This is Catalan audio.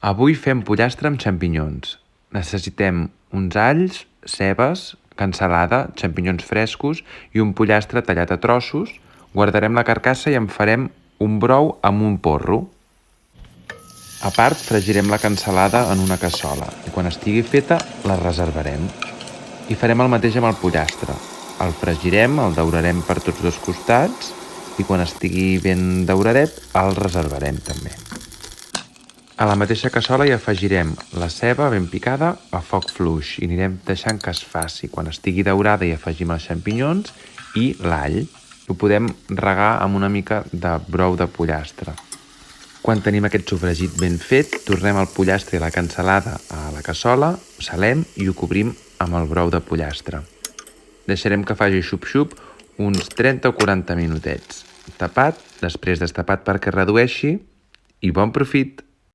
Avui fem pollastre amb xampinyons. Necessitem uns alls, cebes, cansalada, xampinyons frescos i un pollastre tallat a trossos. Guardarem la carcassa i en farem un brou amb un porro. A part, fregirem la cansalada en una cassola i quan estigui feta la reservarem. I farem el mateix amb el pollastre. El fregirem, el daurarem per tots dos costats i quan estigui ben dauradet el reservarem també. A la mateixa cassola hi afegirem la ceba ben picada a foc fluix i anirem deixant que es faci. Quan estigui daurada hi afegim els xampinyons i l'all. Ho podem regar amb una mica de brou de pollastre. Quan tenim aquest sofregit ben fet, tornem el pollastre i la cansalada a la cassola, salem i ho cobrim amb el brou de pollastre. Deixarem que faci xup-xup uns 30 o 40 minutets. Tapat, després destapat perquè redueixi i bon profit!